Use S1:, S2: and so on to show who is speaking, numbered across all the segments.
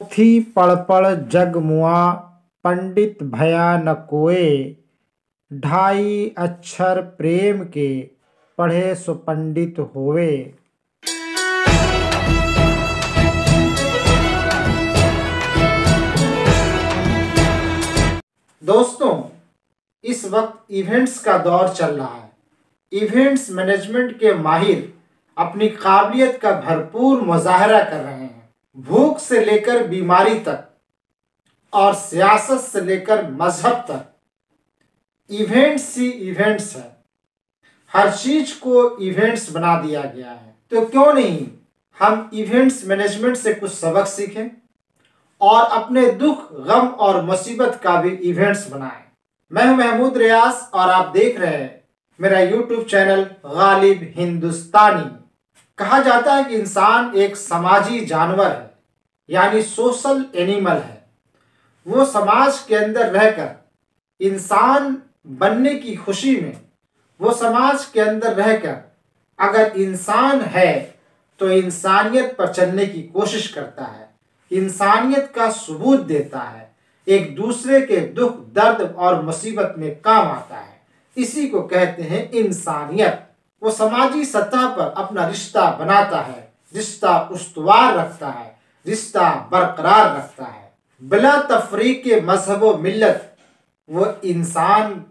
S1: थी पढ़ पढ़ जग मुआ, पंडित भया न कोय। ढाई अक्षर प्रेम के, पढ़े सो पंडित होवे। दोस्तों, इस वक्त इवेंट्स का दौर चल रहा है। इवेंट्स मैनेजमेंट के माहिर अपनी काबिलियत का भरपूर मुजाहरा कर रहे हैं। भूख से लेकर बीमारी तक और सियासत से लेकर मजहब तक इवेंट्स ही इवेंट्स है। हर चीज को इवेंट्स बना दिया गया है। तो क्यों नहीं हम इवेंट्स मैनेजमेंट से कुछ सबक सीखें और अपने दुख, गम और मुसीबत का भी इवेंट्स बनाएं। मैं हूं महमूद रियाज और आप देख रहे हैं मेरा यूट्यूब चैनल गालिब हिंदुस्तानी। कहा जाता है कि इंसान एक समाजी जानवर है, यानी सोशल एनिमल है। वो समाज के अंदर रहकर इंसान बनने की खुशी में, वो समाज के अंदर रहकर अगर इंसान है तो इंसानियत पर चलने की कोशिश करता है, इंसानियत का सबूत देता है, एक दूसरे के दुख, दर्द और मुसीबत में काम आता है। इसी को कहते हैं इंसानियत। वो समाजी सतह पर अपना रिश्ता बनाता है, रिश्ता उस्तवार रखता है, रिश्ता बरकरार रखता है। बिला तफरीक के मजहब व मिल्लत वो इंसान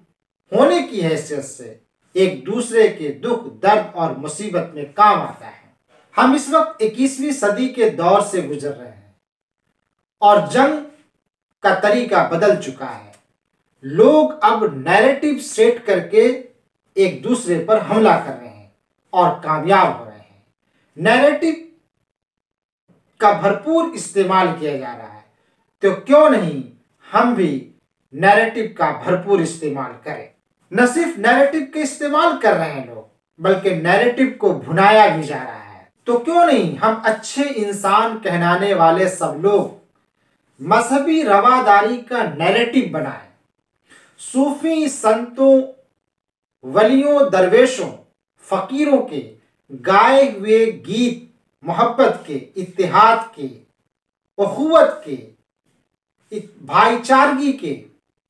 S1: होने की हैसियत से एक दूसरे के दुख, दर्द और मुसीबत में काम आता है। हम इस वक्त 21वीं सदी के दौर से गुजर रहे हैं और जंग का तरीका बदल चुका है। लोग अब नैरेटिव सेट करके एक दूसरे पर हमला कर रहे हैं और कामयाब हो रहे हैं। नैरेटिव का भरपूर इस्तेमाल किया जा रहा है, तो क्यों नहीं हम भी नैरेटिव का भरपूर इस्तेमाल करें। न सिर्फ नैरेटिव के इस्तेमाल कर रहे हैं लोग, बल्कि नैरेटिव को भुनाया भी जा रहा है। तो क्यों नहीं हम अच्छे इंसान कहलाने वाले सब लोग मजहबी रवादारी का नैरेटिव बनाएं। सूफी संतों, वलियों, दरवेशों, फकीरों के गाए हुए गीत, मोहब्बत के, इत्तेहाद के, उखुवत के, भाईचारगी के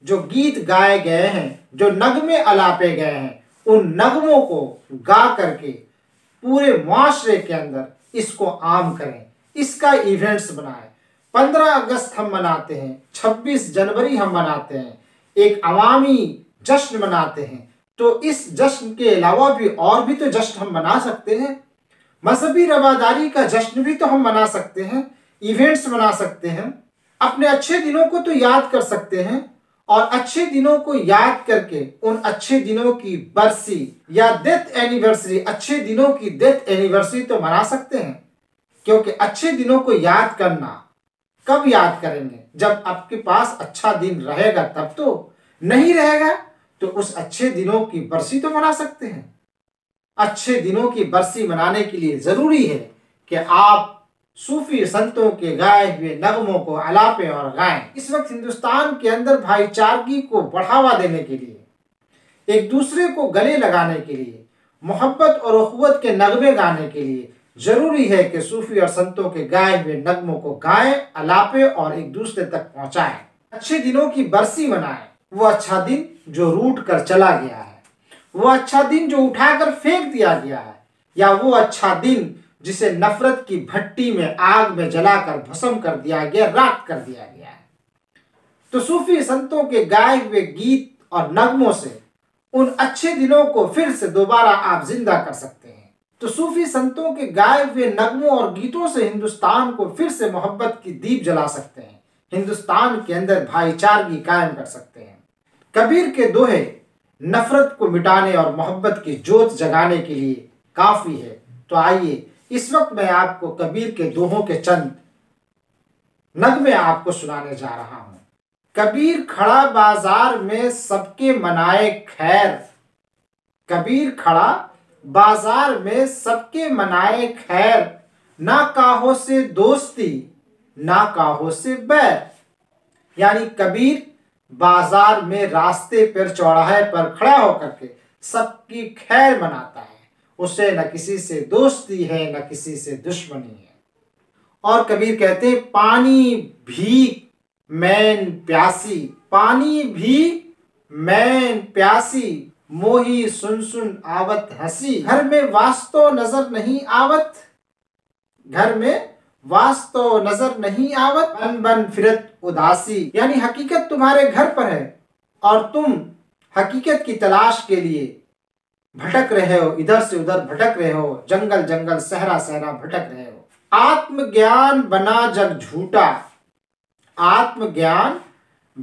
S1: जो गीत गाए गए हैं, जो नगमे अलापे गए हैं, उन नगमों को गा करके पूरे मुआशरे के अंदर इसको आम करें, इसका इवेंट्स बनाएं। 15 अगस्त हम मनाते हैं, 26 जनवरी हम मनाते हैं, एक अवामी जश्न मनाते हैं। तो इस जश्न के अलावा भी और भी तो जश्न हम मना सकते हैं। मजहबी रवादारी का जश्न भी तो हम मना सकते हैं, इवेंट्स मना सकते हैं। अपने अच्छे दिनों को तो याद कर सकते हैं और अच्छे दिनों को याद करके उन अच्छे दिनों की बरसी या डेथ एनिवर्सरी, अच्छे दिनों की डेथ एनिवर्सरी तो मना सकते हैं। क्योंकि अच्छे दिनों को याद करना कब याद करेंगे? जब आपके पास अच्छा दिन रहेगा तब तो। नहीं रहेगा तो उस अच्छे दिनों की बरसी तो मना सकते हैं। अच्छे दिनों की बरसी मनाने के लिए जरूरी है कि आप सूफी संतों के गाए हुए नगमों को अलापे और गाएं। इस वक्त हिंदुस्तान के अंदर भाईचारगी को बढ़ावा देने के लिए, एक दूसरे को गले लगाने के लिए, मोहब्बत और उखुवत के नगमे गाने के लिए जरूरी है कि सूफी और संतों के गाए हुए नगमों को गाएं, अलापे और एक दूसरे तक पहुंचाएं। अच्छे दिनों की बरसी मनाएं। वो अच्छा दिन जो रूठ कर चला गया है, वो अच्छा दिन जो उठाकर फेंक दिया गया है, या वो अच्छा दिन जिसे नफरत की भट्टी में आग में जलाकर भस्म कर दिया गया, राख कर दिया गया है। तो सूफी संतों के गाए हुए गीत और नगमों से उन अच्छे दिनों को फिर से दोबारा आप जिंदा कर सकते हैं। तो सूफी संतों के गाए हुए नगमों और गीतों से हिंदुस्तान को फिर से मोहब्बत की दीप जला सकते हैं, हिंदुस्तान के अंदर भाईचारगी कायम कर सकते हैं। कबीर के दोहे नफरत को मिटाने और मोहब्बत की जोत जगाने के लिए काफी है। तो आइए इस वक्त मैं आपको कबीर के दोहों के चंद नगमे आपको सुनाने जा रहा हूं। कबीर खड़ा बाजार में सबके मनाए खैर, कबीर खड़ा बाजार में सबके मनाए खैर, ना काहो से दोस्ती ना काहो से बैर। यानी कबीर बाजार में रास्ते पर, चौराहे पर खड़ा होकर के सबकी खैर मनाता है। उसे न किसी से दोस्ती है, न किसी से दुश्मनी है। और कबीर कहते हैं पानी भी मैन प्यासी, पानी भी मैन प्यासी, मोही सुन सुन आवत हंसी। घर में वास्तव नजर नहीं आवत, घर में वास्तव नजर नहीं आवत, बन बन फिरत उदासी। यानी हकीकत तुम्हारे घर पर है और तुम हकीकत की तलाश के लिए भटक रहे हो, इधर से उधर भटक रहे हो, जंगल जंगल सहरा सहरा भटक रहे हो। आत्मज्ञान बना जग झूठा, आत्मज्ञान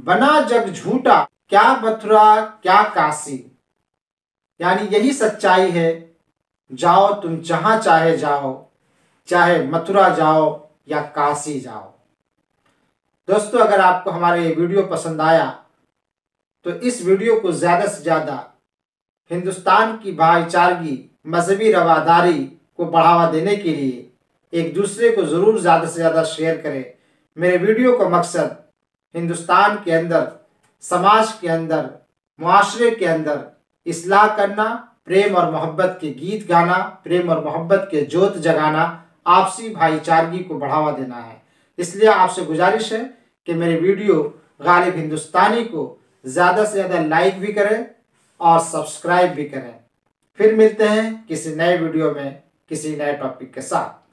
S1: बना जग झूठा, क्या मथुरा क्या काशी। यानी यही सच्चाई है, जाओ तुम जहां चाहे जाओ, चाहे मथुरा जाओ या काशी जाओ। दोस्तों, अगर आपको हमारा ये वीडियो पसंद आया तो इस वीडियो को ज़्यादा से ज़्यादा हिंदुस्तान की भाईचारगी मजहबी रवादारी को बढ़ावा देने के लिए एक दूसरे को ज़रूर ज़्यादा से ज़्यादा शेयर करें। मेरे वीडियो का मकसद हिंदुस्तान के अंदर, समाज के अंदर, मुआशरे के अंदर इस्लाह करना, प्रेम और मोहब्बत के गीत गाना, प्रेम और मोहब्बत के जोत जगाना, आपसी भाईचारगी को बढ़ावा देना है। इसलिए आपसे गुजारिश है कि मेरे वीडियो गालिब हिंदुस्तानी को ज़्यादा से ज़्यादा लाइक भी करें और सब्सक्राइब भी करें। फिर मिलते हैं किसी नए वीडियो में किसी नए टॉपिक के साथ।